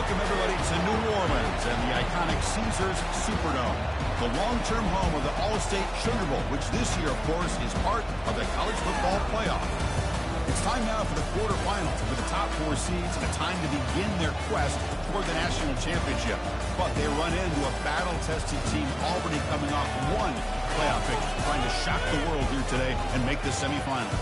Welcome, everybody, to New Orleans and the iconic Caesars Superdome, the long-term home of the All-State Sugar Bowl, which this year, of course, is part of the college football playoff. It's time now for the quarterfinals with the top 4 seeds, a time to begin their quest for the national championship. But they run into a battle-tested team already coming off one playoff victory, trying to shock the world here today and make the semifinals.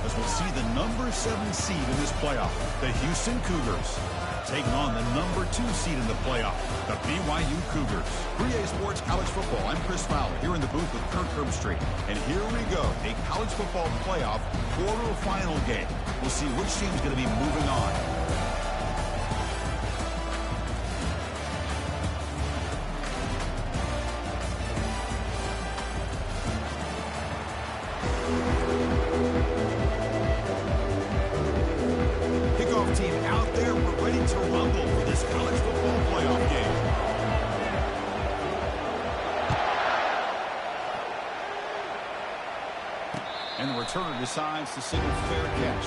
As we'll see the number 7 seed in this playoff, the Houston Cougars, taking on the number 2 seed in the playoff, the BYU Cougars. 3A Sports College Football. I'm Chris Fowler here in the booth with Kirk Herbstreit. And here we go, a college football playoff quarterfinal game. We'll see which team's going to be moving on. Team out there, we're ready to rumble for this college football playoff game. And the returner decides to signal fair catch.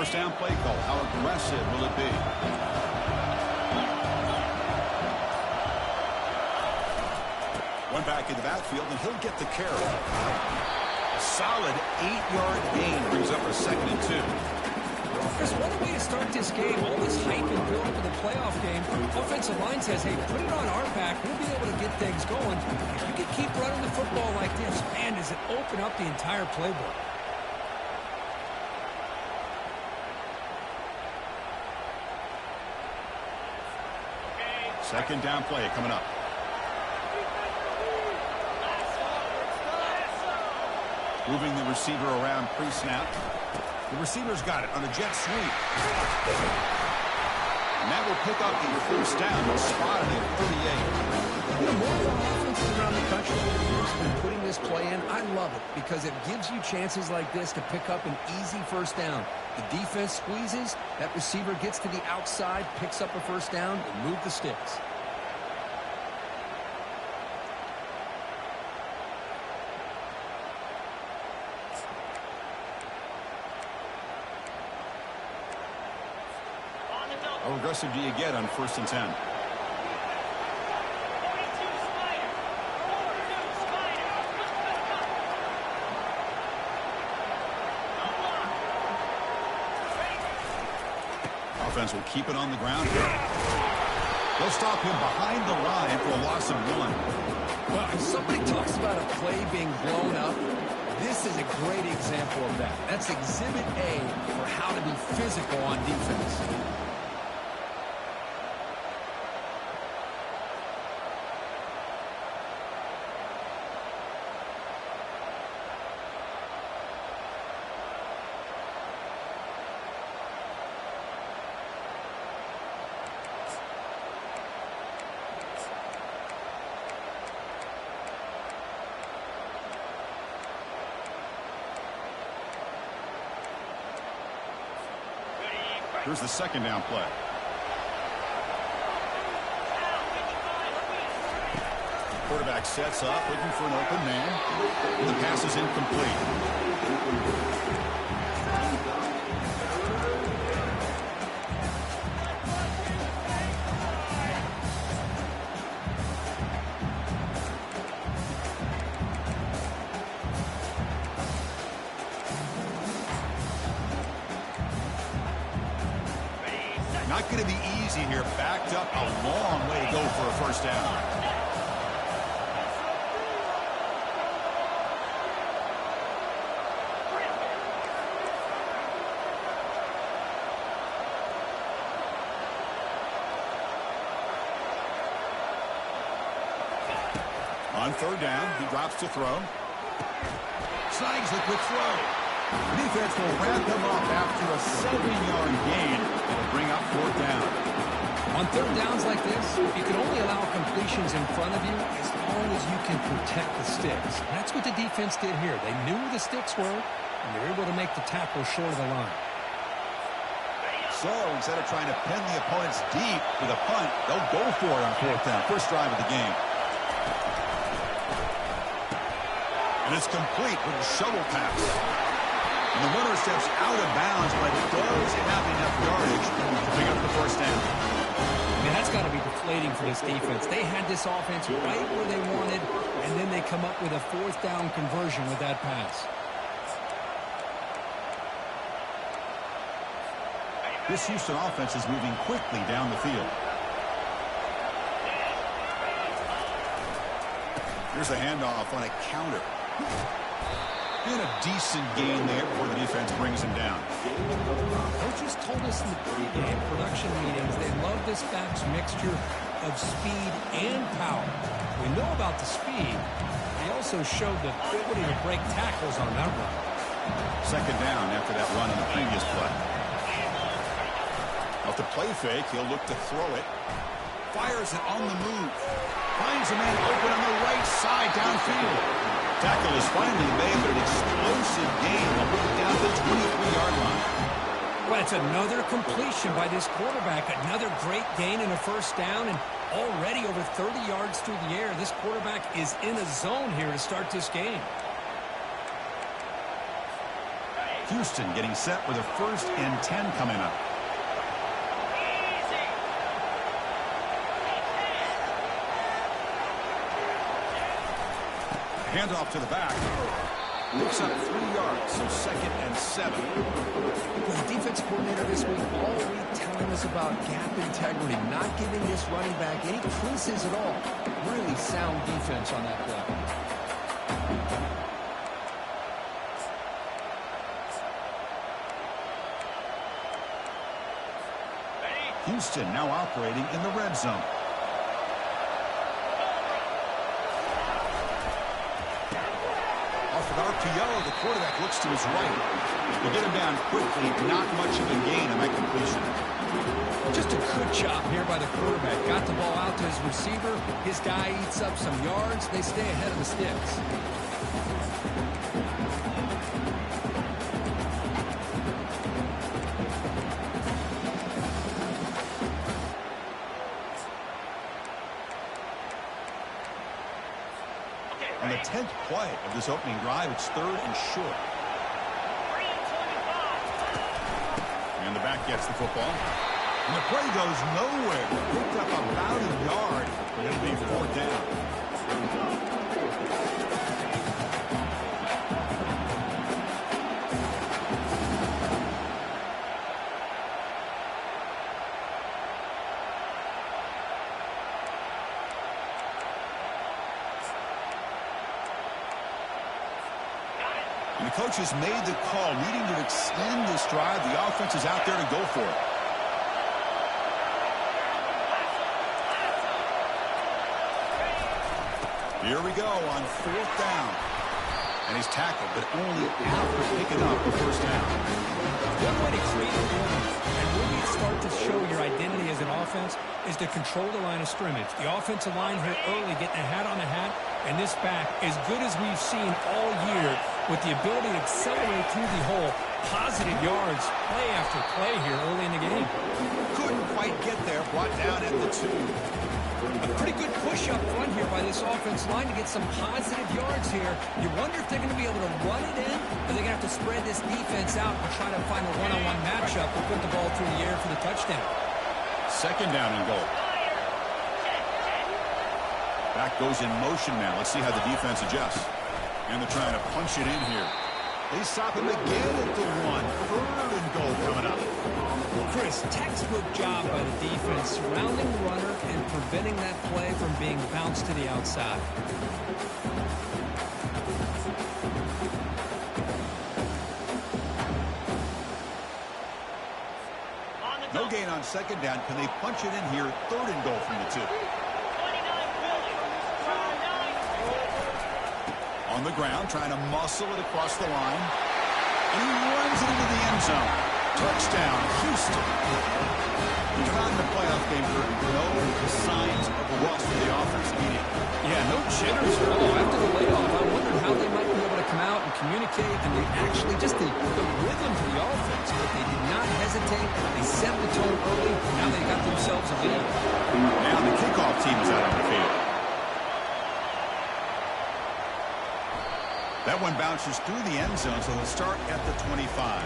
First down play call. How aggressive will it be? One back in the backfield, and he'll get the carry. A solid 8-yard gain brings up a 2nd and 2. Chris, what a way to start this game. All this hype and build up to the playoff game. Offensive line says, hey, put it on our back. We'll be able to get things going. If you can keep running the football like this, man, does it open up the entire playbook. Second down play coming up. Moving the receiver around pre-snap. The receiver's got it on a jet sweep. And that will pick up the first down, spotted at 38. You know, more offenses around the country over the years have been putting this play in. I love it because it gives you chances like this to pick up an easy first down. The defense squeezes, that receiver gets to the outside, picks up a first down, and move the sticks. How aggressive do you get on 1st and 10? Offense will keep it on the ground here. They'll stop him behind the line for a loss of 1. Well, if somebody talks about a play being blown up, this is a great example of that. That's Exhibit A for how to be physical on defense. Here's the second down play. Quarterback sets up, looking for an open man. The pass is incomplete. Not going to be easy here. Backed up a long way to go for a first down. On 3rd down, he drops to throw. Snags the quick throw. The defense will wrap them up after a 7-yard gain. It'll bring up 4th down. On 3rd downs like this, you can only allow completions in front of you as long as you can protect the sticks. That's what the defense did here. They knew where the sticks were, and they were able to make the tackle short of the line. So instead of trying to pin the opponents deep with a punt, they'll go for it on 4th down. First drive of the game. And it's complete with a shovel pass. And the runner steps out of bounds, but does have enough yardage to pick up the 1st down. I mean, that's got to be deflating for this defense. They had this offense right where they wanted, and then they come up with a 4th down conversion with that pass. This Houston offense is moving quickly down the field. Here's a handoff on a counter. And a decent gain there before the defense brings him down. Coaches told us in the pregame production meetings they love this back's mixture of speed and power. We know about the speed. They also showed the ability to break tackles on that run. 2nd down after that run in the previous play. Off the play fake, he'll look to throw it. Fires it on the move. Finds a man open on the right side downfield. Tackle is finally made, but an explosive gain will bring it down to the 23-yard line. Well, it's another completion by this quarterback. Another great gain in a 1st down, and already over 30 yards through the air. This quarterback is in a zone here to start this game. Houston getting set with a 1st and 10 coming up. Handoff to the back. Looks up 3 yards, so 2nd and 7. Well, the defense coordinator this week all week telling us about gap integrity, not giving this running back any creases at all. Really sound defense on that play. Houston now operating in the red zone. Off an RPO, the quarterback looks to his right. To get him down quickly, not much of a gain on that completion. Just a good job here by the quarterback. Got the ball out to his receiver. His guy eats up some yards. They stay ahead of the sticks. On the 10th play of this opening drive, it's 3rd and short. And the back gets the football. And the play goes nowhere. Picked up about a yard. It'll be 4th down. And the coach has made the call, needing to extend this drive. The offense is out there to go for it. Here we go on 4th down. And he's tackled, but only after picking up the 1st down. One way to create a run and really start to show your identity as an offense is to control the line of scrimmage. The offensive line here early getting a hat on a hat, and this back, as good as we've seen all year, with the ability to accelerate through the hole, positive yards, play after play here early in the game. Couldn't quite get there, brought down at the 2. A pretty good push up front here by this offense line to get some positive yards here. You wonder if they're going to be able to run it in, or they're going to have to spread this defense out and try to find a one-on-one matchup to put the ball through the air for the touchdown. 2nd down and goal. Back goes in motion now. Let's see how the defense adjusts. And they're trying to punch it in here. They stop him again at the 1. 3rd and goal coming up. Chris, textbook job by the defense surrounding the runner and preventing that play from being bounced to the outside. No gain on 2nd down. Can they punch it in here? 3rd and goal from the 2. On the ground, trying to muscle it across the line. And he runs it into the end zone. Touchdown, Houston. He's not in the playoff game for no signs of a rust for the offense immediately. Yeah, no jitters at all. After the layoff, I wondered how they might be able to come out and communicate, and they actually just the rhythm to the offense. But they did not hesitate. They set the tone early. Now they got themselves a lead. Now the kickoff team is out on the field. That one bounces through the end zone, so they'll start at the 25.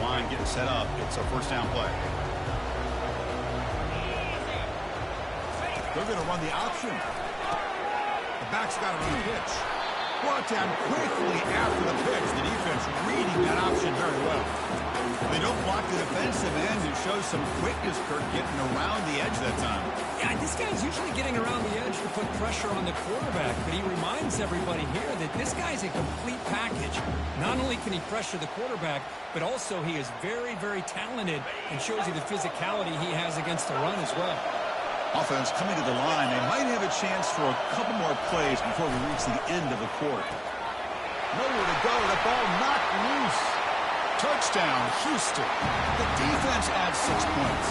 Line getting set up. It's a first down play. They're going to run the option. The back's got it on the pitch. Brought down quickly after the pitch. The defense reading that option very well. They don't block the defensive end and show some quickness, Kirk, getting around the edge that time. Yeah, this guy's usually getting around the edge to put pressure on the quarterback, but he reminds everybody here that this guy's a complete package. Not only can he pressure the quarterback, but also he is very, very talented and shows you the physicality he has against the run as well. Offense coming to the line. They might have a chance for a couple more plays before we reach the end of the quarter. Nowhere to go. The ball knocked loose. Touchdown, Houston. The defense adds 6 points.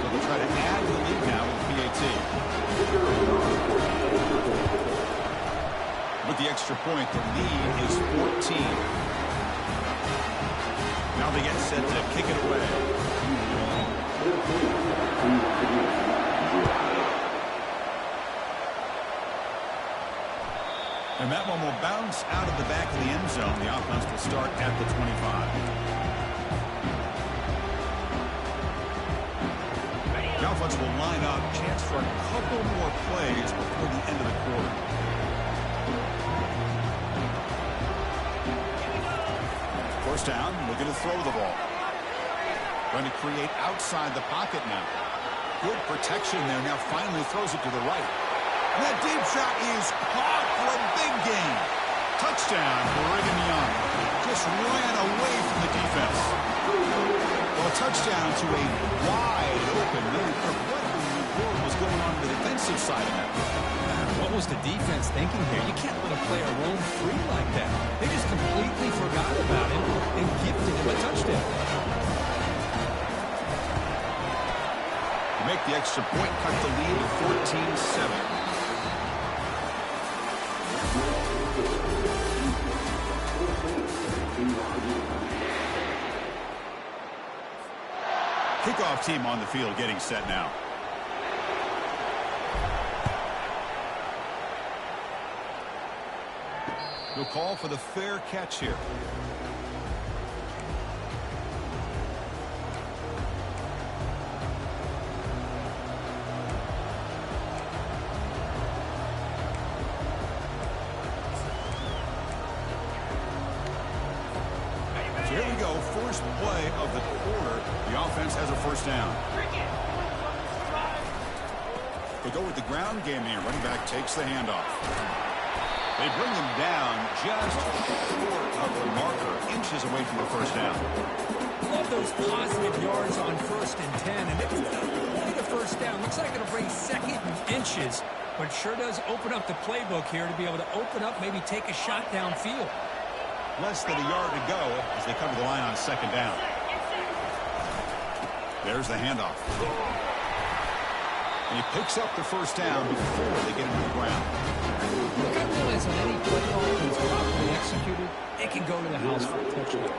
So they'll try to add to the lead now with the PAT. With the extra point, the lead is 14. Now they get set to kick it away. And that one will bounce out of the back of the end zone. The offense will start at the 25. The offense will line up. Chance for a couple more plays before the end of the quarter. First down, looking to throw the ball. Going to create outside the pocket now. Good protection there. Now finally throws it to the right. And that deep shot is caught for a big gain. Touchdown, Brigham Young. Just ran away from the defense. Well, touchdown to a wide open Mary Kirk. What in the world was going on the defensive side of that? What was the defense thinking here? You can't let a player roam free like that. They just completely forgot about him and gifted him a touchdown. To make the extra point, cut the lead to 14-7. Kickoff team on the field getting set now. We'll call for the fair catch here. So here we go, first play of the quarter. The offense has a first down. They go with the ground game here. Running back takes the handoff. They bring him down just short of the marker, inches away from the first down. Love those positive yards on 1st and 10, and it's not really the first down. Looks like it'll bring second and inches, but sure does open up the playbook here to be able to open up, maybe take a shot downfield. Less than a yard to go as they cover the line on second down. There's the handoff. And he picks up the first down before they get him to the ground. Look, I realize on any play call that's properly executed, it can go to the house for a touchdown.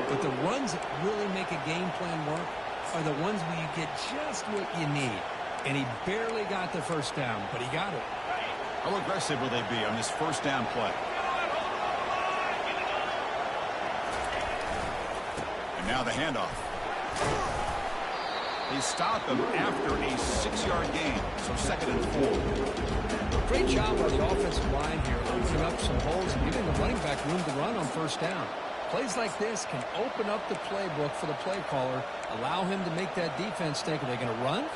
But the runs that really make a game plan work are the ones where you get just what you need. And he barely got the first down, but he got it. How aggressive will they be on this first down play? And now the handoff. They stop him after a 6-yard gain, so 2nd and 4. Great job by the offensive line here, opening up some holes and giving the running back room to run on first down. Plays like this can open up the playbook for the play caller, allow him to make that defense think, are they going to run?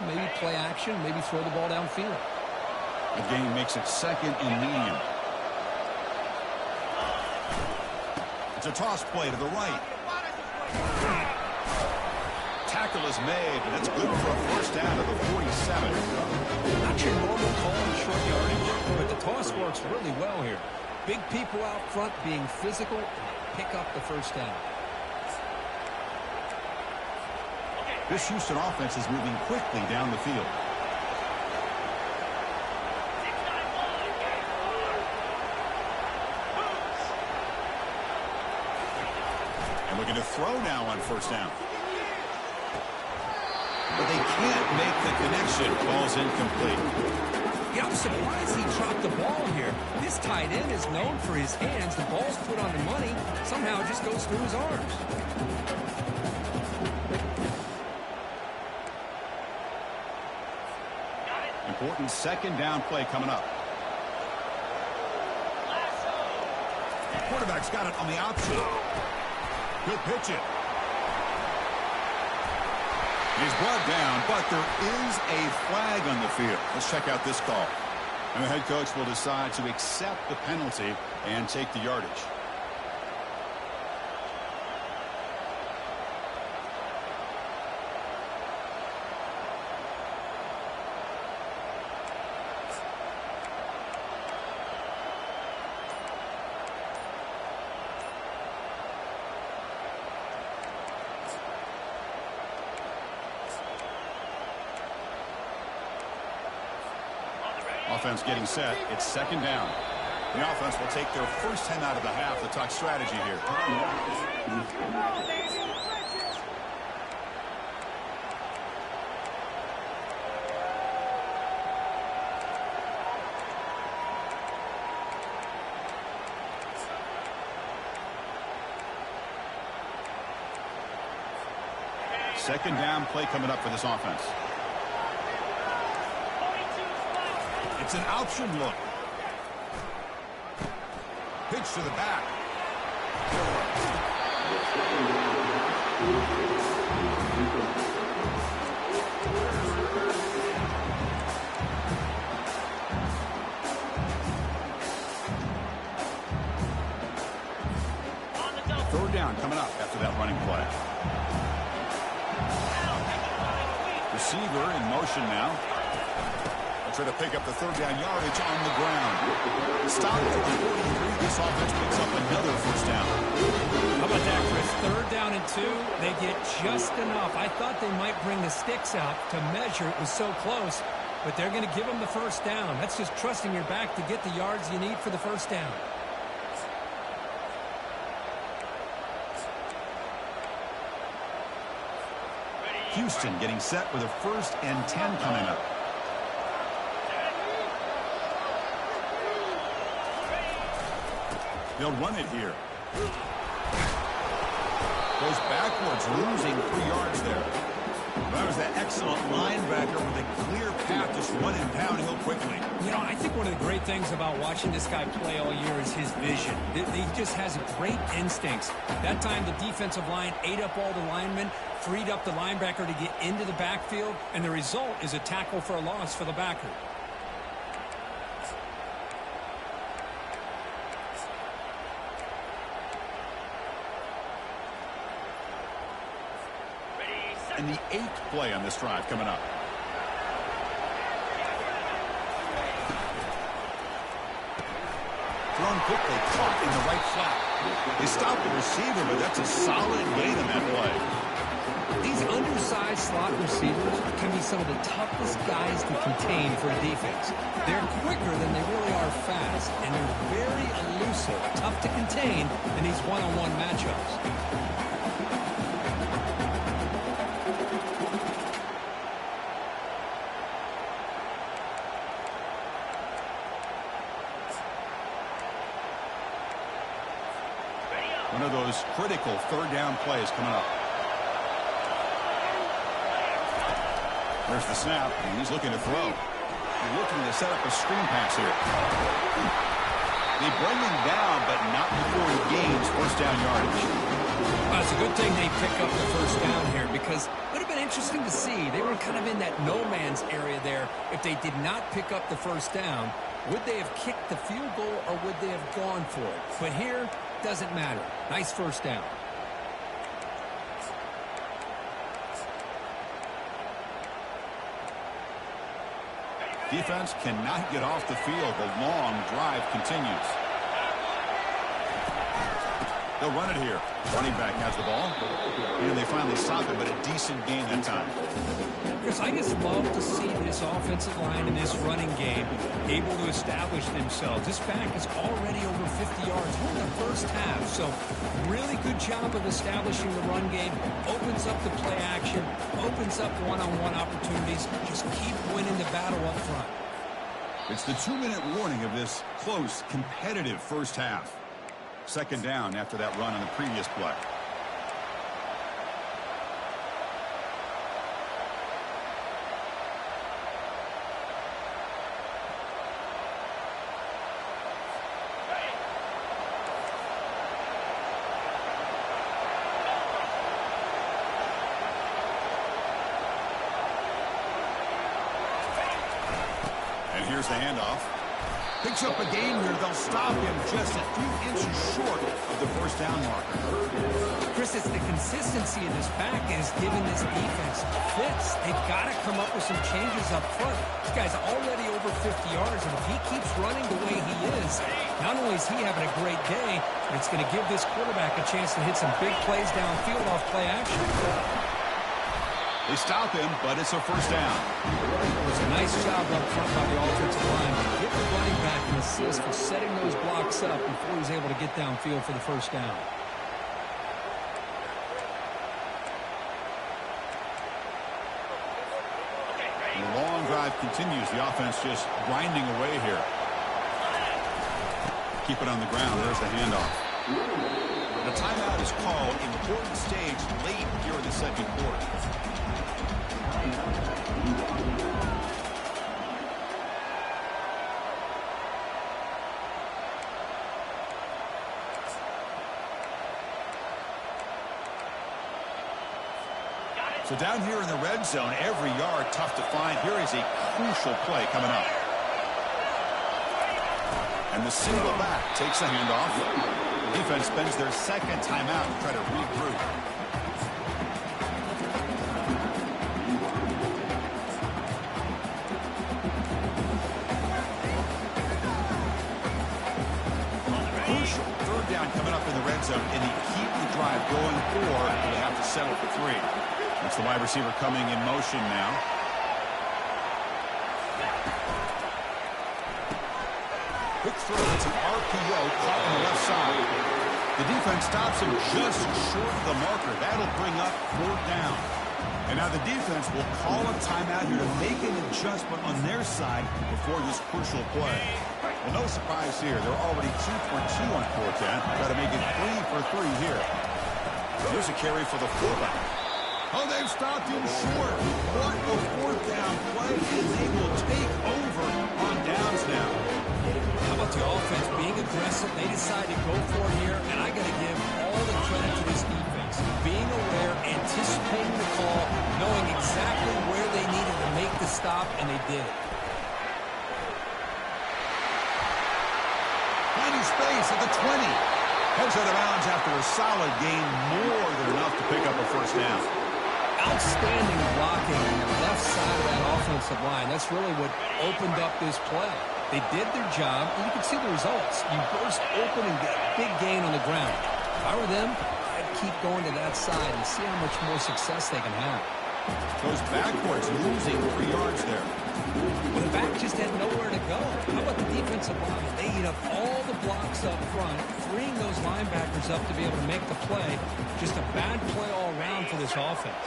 Maybe play action, maybe throw the ball downfield. The gain makes it 2nd and medium. It's a toss play to the right. Tackle is made, and that's good for a first down to the 47. Not your normal call in short yardage, but the toss works really well here. Big people out front being physical, pick up the first down. This Houston offense is moving quickly down the field. And looking to throw now on first down. But they can't make the connection. Ball's incomplete. Yeah, I'm surprised he dropped the ball here. This tight end is known for his hands. The ball's put on the money. Somehow it just goes through his arms. Important second down play coming up. The quarterback's got it on the option. Good pitch it. He's brought down, but there is a flag on the field. Let's check out this call. And the head coach will decide to accept the penalty and take the yardage. Offense getting set. It's second down. The offense will take their first 10 out of the half to talk strategy here. Second down play coming up for this offense. It's an option look. Pitch to the back. Third down coming up after that running play. Receiver in motion now. Try to pick up the third down yardage on the ground. Stop at the 43. This offense picks up another first down. How about that, Chris? Third down and 2. They get just enough. I thought they might bring the sticks out to measure. It was so close, but they're going to give them the first down. That's just trusting your back to get the yards you need for the first down. Houston getting set with a first and 10 coming up. They'll run it here. Goes backwards, losing 3 yards there. That was that excellent linebacker with a clear path, just running downhill quickly. You know, I think one of the great things about watching this guy play all year is his vision. He just has great instincts. That time, the defensive line ate up all the linemen, freed up the linebacker to get into the backfield, and the result is a tackle for a loss for the backer. And the 8th play on this drive coming up. Thrown quickly, caught in the right flat. They stop the receiver, but that's a solid gain on that play. These undersized slot receivers can be some of the toughest guys to contain for a defense. They're quicker than they really are fast, and they're very elusive, tough to contain in these one-on-one matchups. One of those critical third down plays coming up. There's the snap, and he's looking to throw. He's looking to set up a screen pass here. They bring him down, but not before he gains first down yardage. Well, it's a good thing they pick up the first down here, because it would have been interesting to see. They were kind of in that no-man's area there. If they did not pick up the first down, would they have kicked the field goal or would they have gone for it? But here, It doesn't matter. Nice first down. Defense cannot get off the field. The long drive continues. They'll run it here. Running back has the ball. And they finally stop it, but a decent gain that time. Chris, I just love to see this offensive line and this running game able to establish themselves. This back is already over 50 yards in the first half. So really good job of establishing the run game. Opens up the play action. Opens up one-on-one opportunities. Just keep winning the battle up front. It's the 2-minute warning of this close, competitive first half. Second down after that run on the previous play. And here's the handoff. Picks up a gain here. They'll stop him just a few inches short of the first down marker. Chris, it's the consistency in this pack is giving this defense fits. They've got to come up with some changes up front. This guy's already over 50 yards, and if he keeps running the way he is, not only is he having a great day, but it's going to give this quarterback a chance to hit some big plays downfield off play action. They stop him, but it's a first down. It was a nice job up front by the offensive line. Give the running back an assist for setting those blocks up before he was able to get downfield for the first down. The long drive continues. The offense just grinding away here. Keep it on the ground. There's the handoff. The timeout is called. Important stage late here in the second quarter. So down here in the red zone, every yard tough to find. Here is a crucial play coming up. And the single back takes the handoff. The defense spends their second timeout to try to regroup. Crucial third down coming up in the red zone, and they keep the drive going, or they have to settle for 3. That's the wide receiver coming in motion now. Quick throw. It's an RPO caught on the left side. The defense stops him just short of the marker. That'll bring up 4th down. And now the defense will call a timeout here to make an adjustment on their side before this crucial play. Well, no surprise here. They're already 2 for 2 on 4th down. Got to make it 3 for 3 here. Here's a carry for the fullback. Oh, they've stopped him short. What a 4th down play, and they will take over on downs now. How about the offense being aggressive? They decide to go for it here, and I got to give all the credit to this defense. Being aware, anticipating the call, knowing exactly where they needed to make the stop, and they did it. Finding space at the 20. Heads out of bounds after a solid gain, more than enough to pick up a first down. Outstanding blocking on the left side of that offensive line. That's really what opened up this play. They did their job, and you can see the results. You burst open and get a big gain on the ground. If I were them, I'd keep going to that side and see how much more success they can have. Goes backwards, losing 3 yards there. Well, the back just had nowhere to go. How about the defensive line? They eat up all the blocks up front, freeing those linebackers up to be able to make the play. Just a bad play all around for this offense.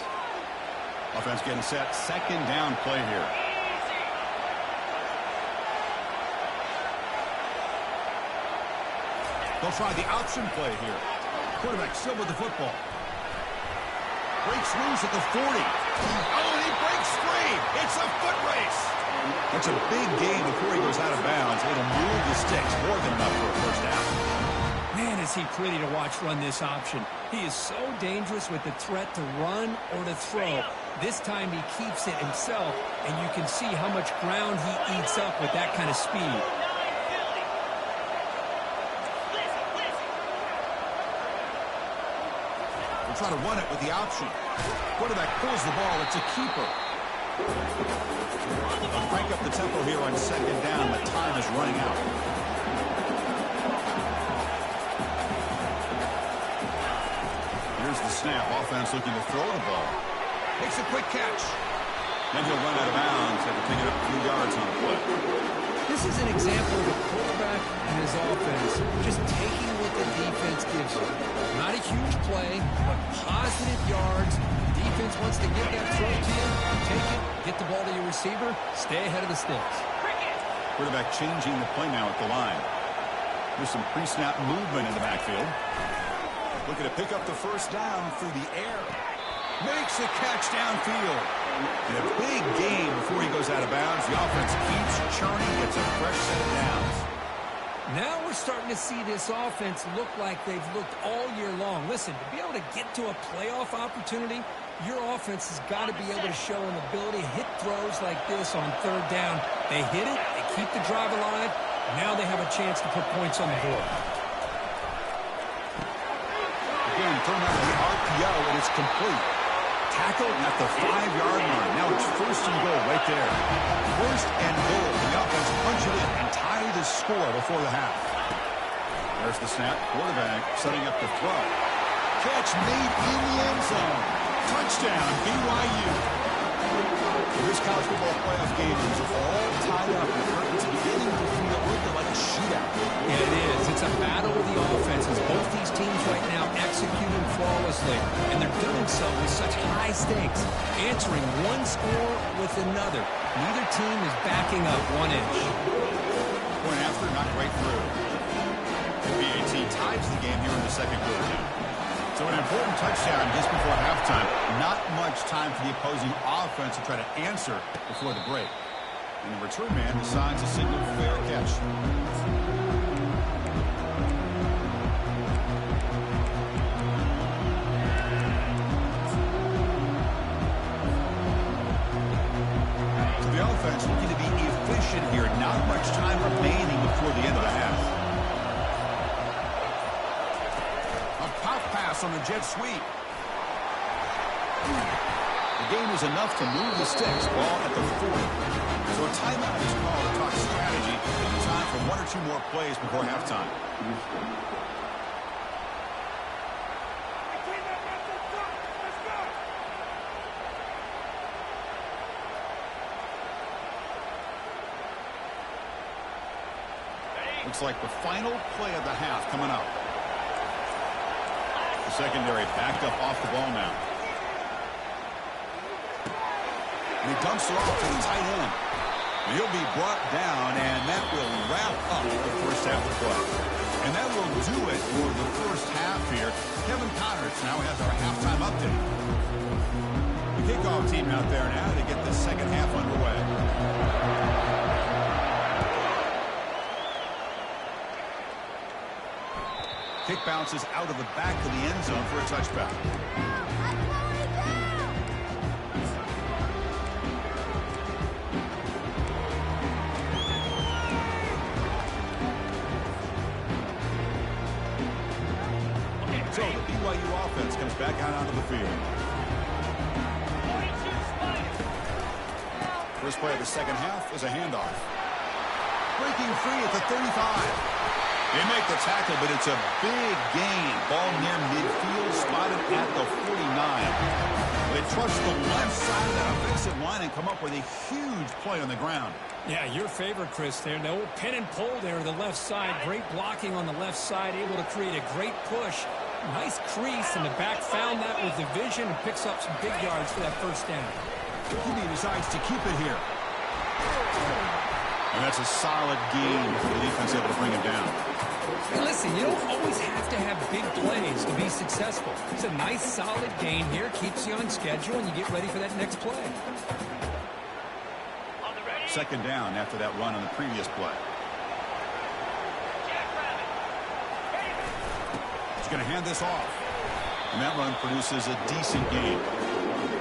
Offense getting set. Second down play here. They'll try the option play here. Quarterback still with the football. Breaks loose at the 40. Oh, and he breaks free. It's a foot race. That's a big gain before he goes out of bounds. It'll move the sticks more than enough for a first down. Man, is he pretty to watch run this option. He is so dangerous with the threat to run or to throw. This time he keeps it himself, and you can see how much ground he eats up with that kind of speed. We'll try to run it with the option. Quarterback pulls the ball. It's a keeper. They'll crank up the tempo here on second down. The time is running out. Here's the snap. Offense looking to throw the ball. Makes a quick catch. Then he'll run out of bounds after picking up a few yards on the play. This is an example of a quarterback and his offense just taking what the defense gives you. Not a huge play, but positive yards. The defense wants to get that throw to you. Take it, get the ball to your receiver, stay ahead of the sticks. Quarterback changing the play now at the line. There's some pre-snap movement in the backfield. Looking to pick up the first down through the air. Makes a catch downfield. And a big gain before he goes out of bounds. The offense keeps churning, gets a fresh set of downs. Now we're starting to see this offense look like they've looked all year long. Listen, to be able to get to a playoff opportunity, your offense has got to be able to show an ability to hit throws like this on third down. They hit it, they keep the drive alive. Now they have a chance to put points on the board. Again, thrown out of the RPO, and it's complete. Tackle at the 5-yard line. Now it's first and goal right there. First and goal. The offense punch it in and tie the score before the half. There's the snap. Quarterback setting up the throw. Catch made in the end zone. Touchdown, BYU. This college football playoff game is all tied up. The curtain's beginning to feel a little bit like a shootout. Yeah, it is. It's a battle of the offenses. Both these teams right now executing flawlessly, and they're doing so with such high stakes, answering one score with another. Neither team is backing up 1 inch. Point after, not quite through. The BAT ties the game here in the second quarter now. So an important touchdown just before halftime. Not much time for the opposing offense to try to answer before the break. And the return man decides to signal fair catch. So the offense looking to be efficient here. Not much time remaining before the end of the half. On the jet sweep. The game is enough to move the sticks. Ball at the 40. So a timeout is called to talk strategy. Time for 1 or 2 more plays before halftime. Looks like the final play of the half coming up. The secondary backed up off the ball now. And he dumps it off to the tight end. And he'll be brought down, and that will wrap up the first half of play. And that will do it for the first half here. Kevin Connors now has our halftime update. The kickoff team out there now to get the second half underway. Kick bounces out of the back of the end zone for a touchback. So the BYU offense comes back out onto the field. First play of the second half is a handoff. Breaking free at the 35. They make the tackle, but it's a big gain. Ball near midfield, spotted at the 49. They trust the left side of that offensive line and come up with a huge play on the ground. Yeah, your favorite, Chris, there. The old pin and pull there on the left side. Great blocking on the left side, able to create a great push. Nice crease, and the back found that with the vision and picks up some big yards for that first down. He decides to keep it here. And that's a solid gain for the defense able to bring him down. Hey, listen, you don't always have to have big plays to be successful. It's a nice, solid gain here. Keeps you on schedule, and you get ready for that next play. Second down after that run on the previous play. He's going to hand this off. And that run produces a decent gain.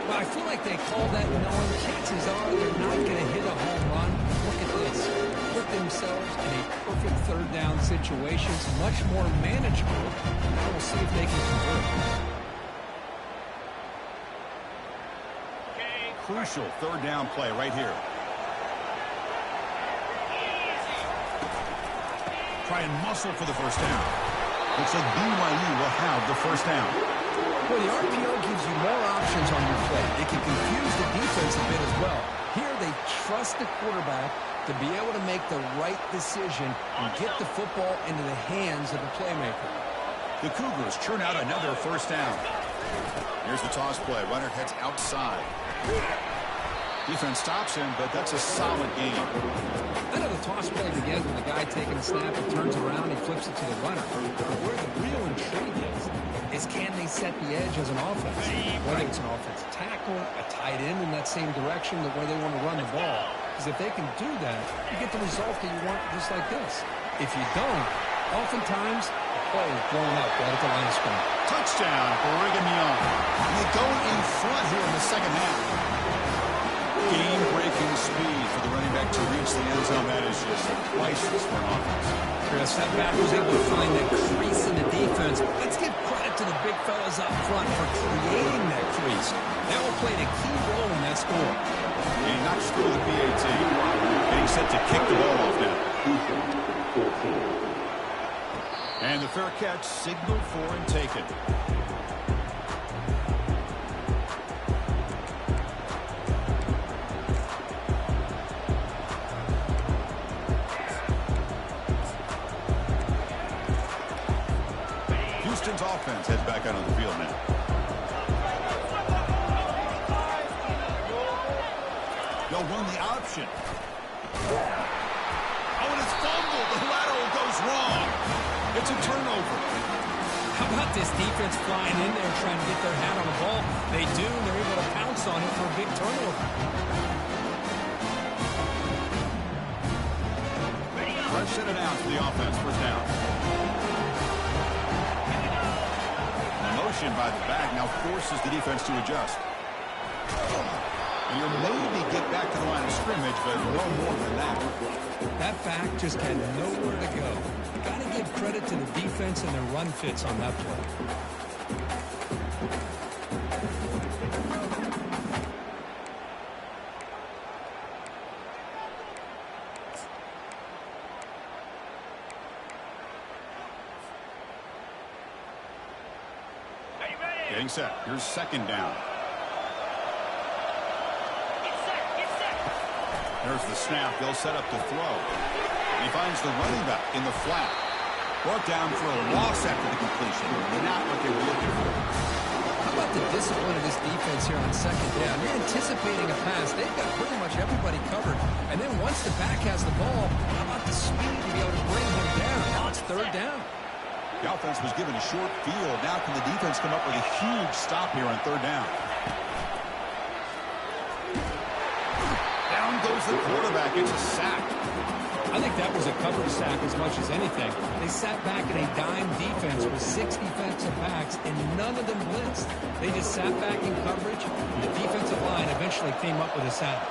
Well, I feel like they call that knowing chances are they're not going to hit a home run. Look at this. Put themselves in a perfect third down situation. It's much more manageable. Now we'll see if they can convert. crucial third down play right here. Try and muscle for the first down. Looks like BYU will have the first down. Well, the RPO gives you more options on your play. It can confuse the defense a bit as well. Here they trust the quarterback to be able to make the right decision and get the football into the hands of the playmaker. The Cougars churn out another first down. Here's the toss play. Runner heads outside. Defense stops him, but that's a solid gain. I know the toss play begins with a guy taking a snap and turns around and flips it to the runner. But where the real intrigue is can they set the edge as an offense? Whether it's an offensive tackle, a tight end in that same direction, the way they want to run the ball. Because if they can do that, you get the result that you want just like this. If you don't, oftentimes the play is blown up right at the line of scrimmage. Touchdown, Brigham Young. And they go in front here in the second half. Game-breaking speed for the running back to reach the end zone. That is just priceless for an offense. Chris, that back was able to find that crease in the defense. Let's give credit to the big fellas up front for creating that crease. That will play a key role in that score. He knocks through the PAT. Getting set to kick the ball off now. And the fair catch signaled for and taken. Houston's offense heads back out on the field now. They'll run the option. Oh, and it's fumbled. The lateral goes wrong. It's a turnover. How about this defense flying in there trying to get their hat on the ball? They do, and they're able to pounce on it for a big turnover. Fresh set it out to the offense. First down. Motion by the back now forces the defense to adjust. And you'll maybe get back to the line of scrimmage, but no more than that. That back just had nowhere to go. Got to give credit to the defense and their run fits on that play. Getting set. Here's second down. There's the snap. They'll set up to throw. He finds the running back in the flat. Brought down for a loss after the completion. Not what they were looking for. How about the discipline of this defense here on second down? You're anticipating a pass. They've got pretty much everybody covered. And then once the back has the ball, how about the speed to be able to bring him down? Now it's third down. The offense was given a short field. Now can the defense come up with a huge stop here on third down? Down goes the quarterback. It's a sack. I think that was a coverage sack as much as anything. They sat back in a dime defense with 6 defensive backs, and none of them blitzed. They just sat back in coverage, and the defensive line eventually came up with a sack.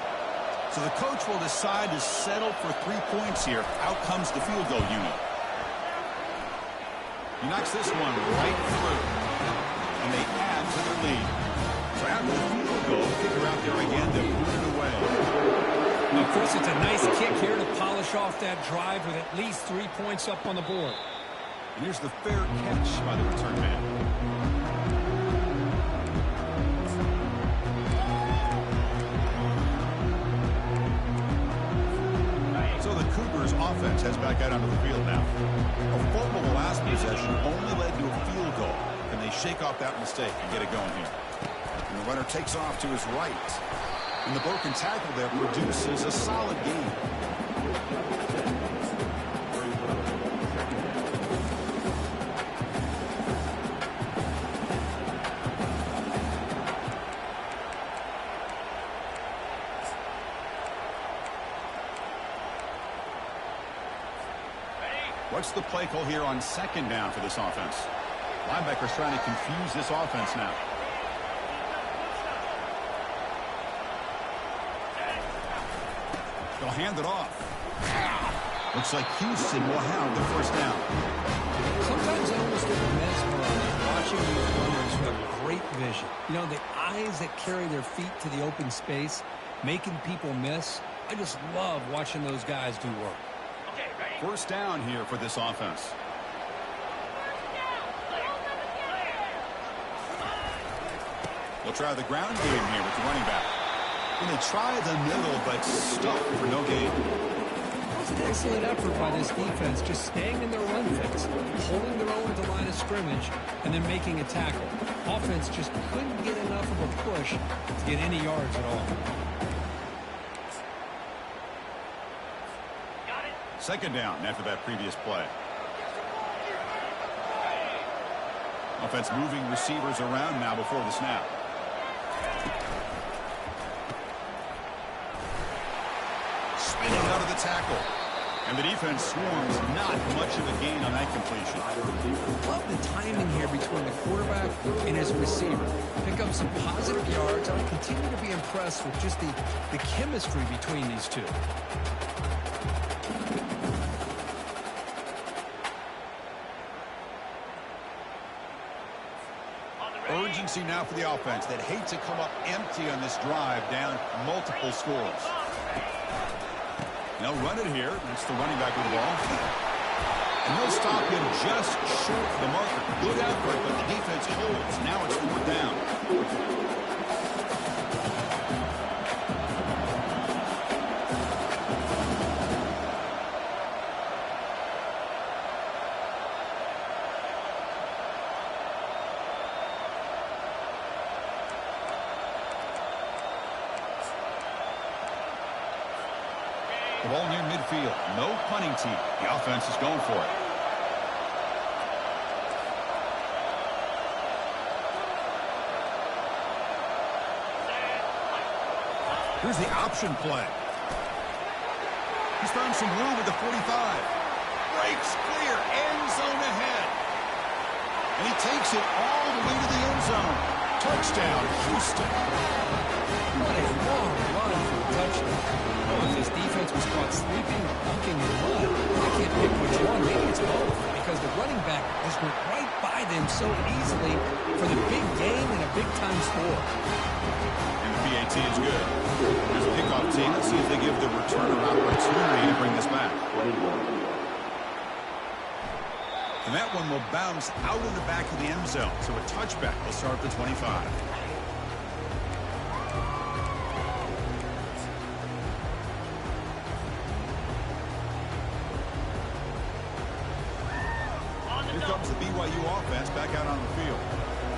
So the coach will decide to settle for 3 points here. Out comes the field goal unit. He knocks this one right through. And they add to their lead. So after the field goal, they're out there again to put it away. Of course, it's a nice kick here to polish off that drive with at least 3 points up on the board. And here's the fair catch by the return man. So the Cougars offense heads back out onto the field now. A fumble last possession only led to a field goal. Can they shake off that mistake and get it going here? And the runner takes off to his right. And the broken tackle there produces a solid gain. What's the play call here on second down for this offense? Linebackers trying to confuse this offense now. They'll hand it off. Looks like Houston will have the first down. Sometimes I almost get mesmerized watching these runners who have great vision. You know, the eyes that carry their feet to the open space, making people miss. I just love watching those guys do work. First down here for this offense. We'll try the ground game here with the running back. Going to try the middle, but stuck for no gain. It's an excellent effort by this defense, just staying in their run fix, holding their own at the line of scrimmage, and then making a tackle. Offense just couldn't get enough of a push to get any yards at all. Second down after that previous play. Offense moving receivers around now before the snap. Spinning out of the tackle. And the defense swarms. Not much of a gain on that completion. Love the timing here between the quarterback and his receiver. Pick up some positive yards. I continue to be impressed with just the chemistry between these two. Urgency now for the offense that hate to come up empty on this drive, down multiple scores. They'll run it here. That's the running back with the ball. And they'll stop him just short of the marker. Good effort, but the defense holds. Now it's fourth down. The ball near midfield. No punting team. The offense is going for it. Here's the option play. He's found some room at the 45. Breaks clear. End zone ahead. And he takes it all the way to the end zone. Touchdown, Houston. What a long run for a touchdown. Oh, if this defense was caught sleeping or walking in mud, I can't pick which one. Maybe it's both, because the running back just went right by them so easily for the big gain and a big-time score. And the PAT is good. There's a kickoff team. Let's see if they give the returner opportunity to bring this back. And that one will bounce out of the back of the end zone. So a touchback will start at the 25. Here comes the BYU offense back out on the field.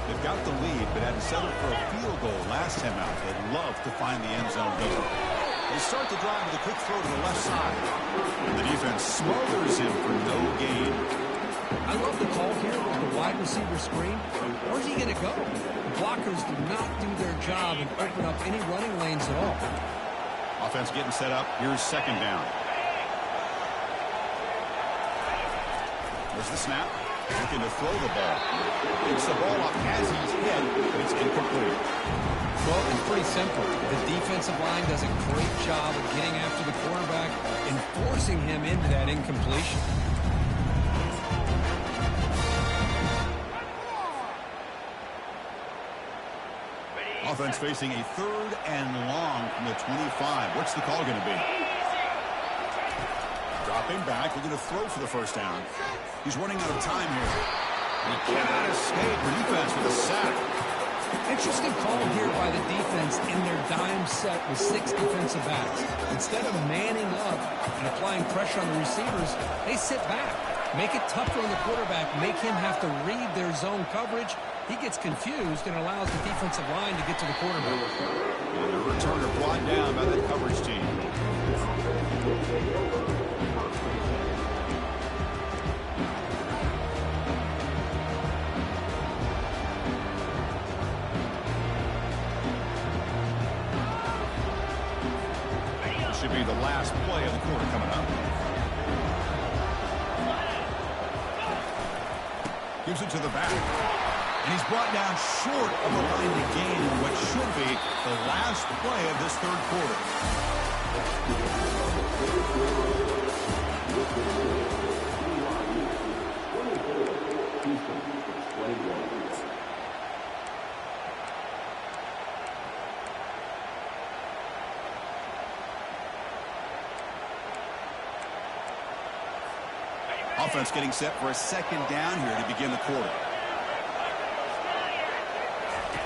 They've got the lead, but had to settle for a field goal last time out. They'd love to find the end zone here. They start the drive with a quick throw to the left side. The defense smothers him for no gain. I love the call here with the wide receiver screen. Where's he going to go? The blockers do not do their job and open up any running lanes at all. Offense getting set up. Here's second down. There's the snap. Looking to throw the ball. Picks the ball up as he's hit, but it's incomplete. Well, it's pretty simple. The defensive line does a great job of getting after the quarterback and forcing him into that incompletion. Offense facing a third and long from the 25. What's the call going to be? Dropping back, looking to throw for the first down. He's running out of time here. He cannot escape the defense with a sack. Interesting call here by the defense in their dime set with 6 defensive backs. Instead of manning up and applying pressure on the receivers, they sit back. Make it tougher on the quarterback, make him have to read their zone coverage. He gets confused and allows the defensive line to get to the quarterback. And the returner brought down by that coverage team. This should be the last play of the quarter coming up. Gives it to the back. And he's brought down short of the line to gain in what should be the last play of this third quarter. Offense getting set for a second down here to begin the quarter.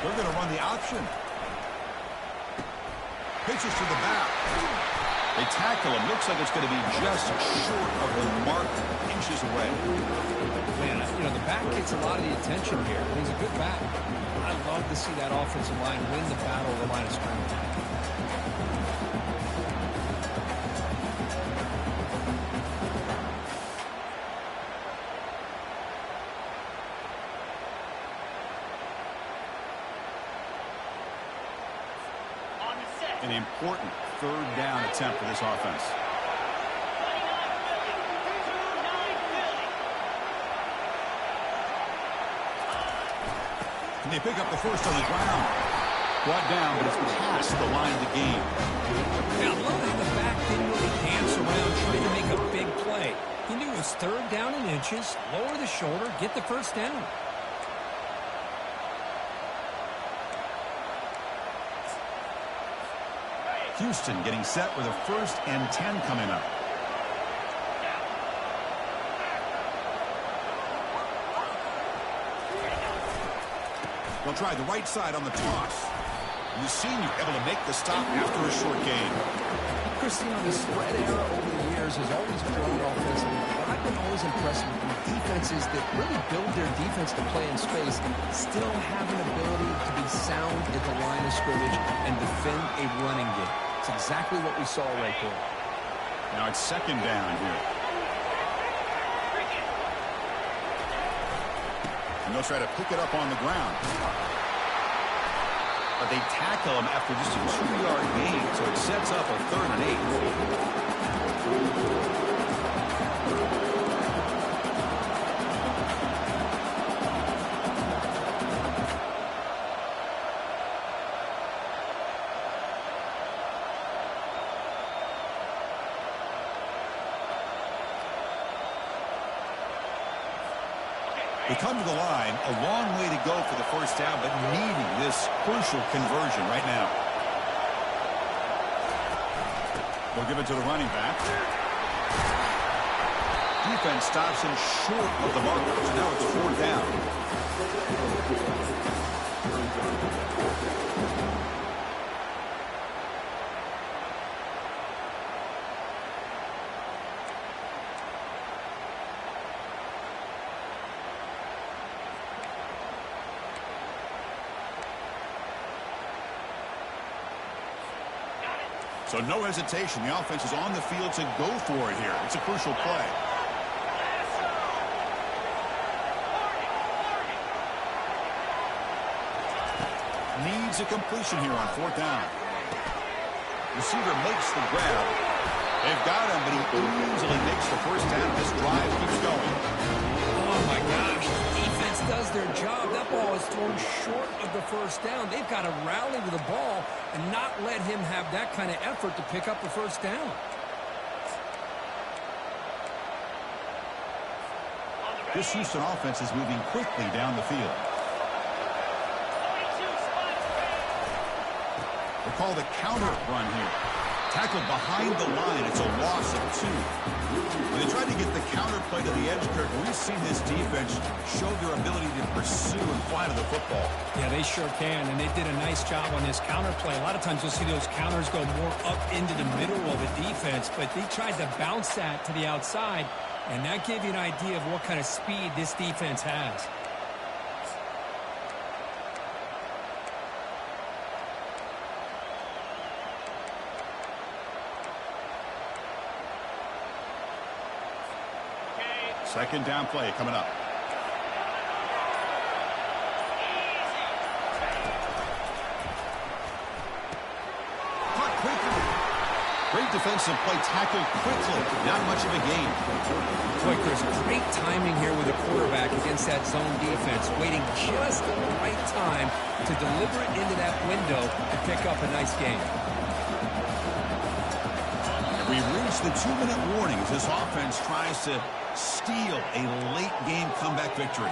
They're going to run the option. Pitches to the back. They tackle him. Looks like it's going to be just short of the mark, inches away. Man, you know, the back gets a lot of the attention here. He's a good back. I'd love to see that offensive line win the battle of the line of scrimmage. An important third down attempt for this offense. And they pick up the first on the ground. Brought down, but it's past the line of the game. Now, look how the back didn't really dance around trying to make a big play. He knew it was third down in inches, lower the shoulder, get the first down. Houston getting set with a 1st and 10 coming up. They'll try the right side on the toss. And the senior able to make the stop after a short gain. Christine, the spread era over the years has always grown offensively, but I've been always impressed with defenses that really build their defense to play in space, still have an ability to be sound at the line of scrimmage and defend a running game. It's exactly what we saw right there. Now it's second down here. And they'll try to pick it up on the ground. But they tackle him after just a 2-yard gain, so it sets up a 3rd and 8. They come to the line, a long way to go for the first down, but needing this crucial conversion right now. They'll give it to the running back. Defense stops him short of the marker, so now it's 4th down. So no hesitation. The offense is on the field to go for it here. It's a crucial play. Needs a completion here on 4th down. Receiver makes the grab. They've got him, but he easily makes the first down. This drive keeps going. Oh, my gosh. Defense does their job. That ball is thrown short of the first down. They've got to rally to the ball and not let him have that kind of effort to pick up the first down. This Houston offense is moving quickly down the field. They call the counter run here. Tackled behind the line. It's a loss of 2. When they tried to get the counter play to the edge, Kirk, we've seen this defense show their ability to pursue and fly to the football. Yeah, they sure can, and they did a nice job on this counter play. A lot of times you'll see those counters go more up into the middle of a defense, but they tried to bounce that to the outside, and that gave you an idea of what kind of speed this defense has. Second down play coming up. Caught quickly. Great defensive play, tackled quickly. Not much of a gain. Boy, there's great timing here with the quarterback against that zone defense, waiting just at the right time to deliver it into that window and pick up a nice gain. We've reached the 2-minute warning as this offense tries to steal a late game comeback victory.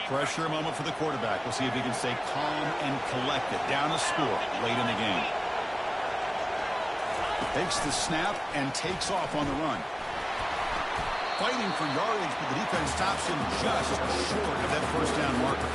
Pressure moment for the quarterback. We'll see if he can stay calm and collected. Down a score late in the game. Takes the snap and takes off on the run. Fighting for yardage, but the defense stops him just short of that first down marker.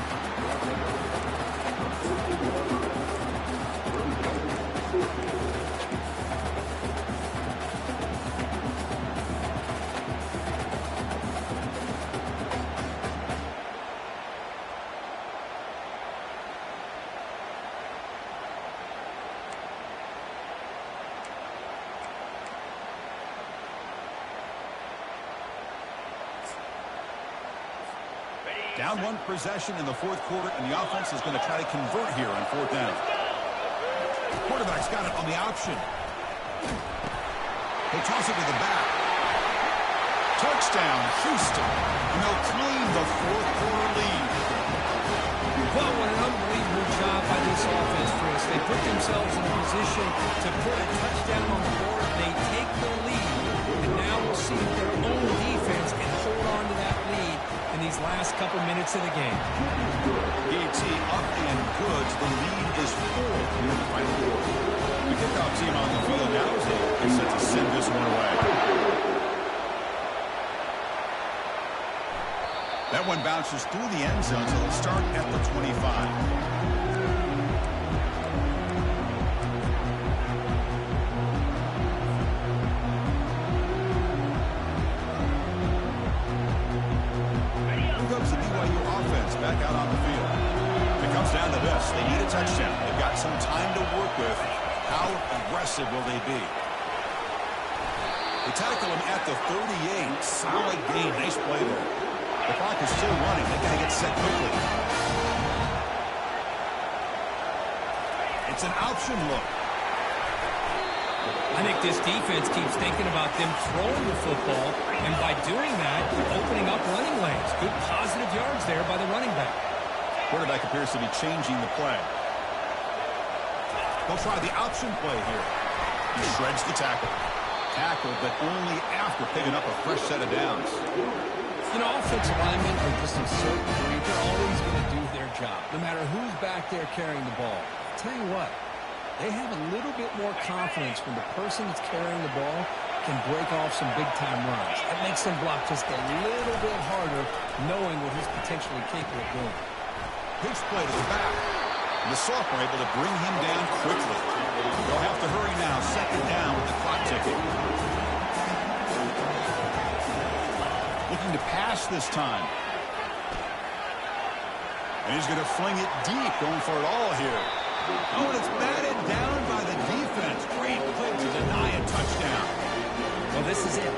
Down one possession in the fourth quarter, and the offense is going to try to convert here on fourth down. The quarterback's got it on the option. They toss it to the back. Touchdown, Houston. And they'll claim the fourth quarter lead. Well, what an unbelievable job by this offense, Chris. They put themselves in a position to put a touchdown on the board. They take the lead, and now we'll see if their own defense can hold on to that lead in these last couple minutes of the game. DT up and good. The lead is 4 in the final quarter. The kickoff team on the field now is set to send this one away. That one bounces through the end zone, so they'll start at the 25. Back out on the field. If it comes down to this, they need a touchdown. They've got some time to work with. How aggressive will they be? They tackle him at the 38. Solid gain. Nice play there. The clock is still running. They've got to get set quickly. It's an option look. I think this defense keeps thinking about them throwing the football, and by doing that, opening up running lanes. Good positive yards there by the running back. Quarterback appears to be changing the play. They'll try the option play here. He shreds the tackle. Tackle, but only after picking up a fresh set of downs. You know, offensive linemen are just a certain breed. They're always going to do their job, no matter who's back there carrying the ball. I'll tell you what. They have a little bit more confidence when the person that's carrying the ball can break off some big-time runs. That makes them block just a little bit harder, knowing what he's potentially capable of doing. Pitch play to the back. And the sophomore able to bring him down quickly. They'll have to hurry now. Second down with the clock ticking. Looking to pass this time. And he's going to fling it deep, going for it all here. Oh, and it's batted down by the defense. Great play to deny a touchdown. Well, this is it.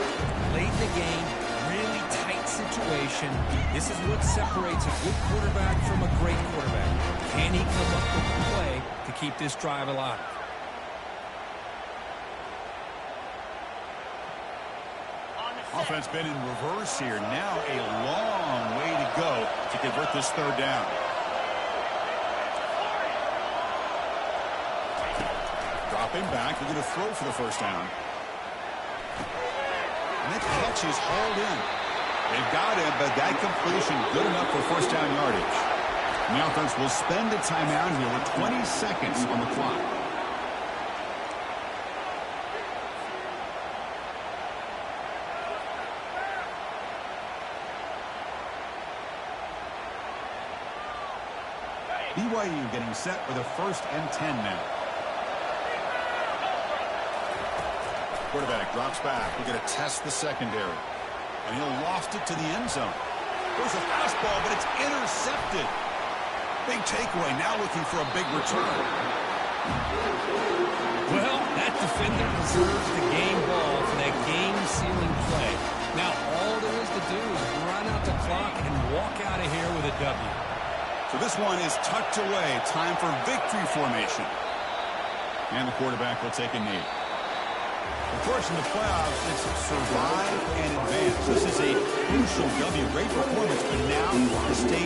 Late in the game, really tight situation. This is what separates a good quarterback from a great quarterback. Can he come up with a play to keep this drive alive? Offense been in reverse here. Now a long way to go to convert this third down. Dropping back. They're going to throw for the first down. And that catch is hauled in. They've got him, but that completion good enough for first down yardage. And the offense will spend a timeout here with 20 seconds on the clock. BYU getting set with a 1st and 10 now. Quarterback drops back. We're going to test the secondary. And he'll loft it to the end zone. There's a fastball, but it's intercepted. Big takeaway. Now looking for a big return. Well, that defender deserves the game ball for that game-sealing play. Now, all there is to do is run out the clock and walk out of here with a W. So this one is tucked away. Time for victory formation. And the quarterback will take a knee. Of course, in the playoffs, it's survive and advance. This is a crucial W. Great performance, but now the stage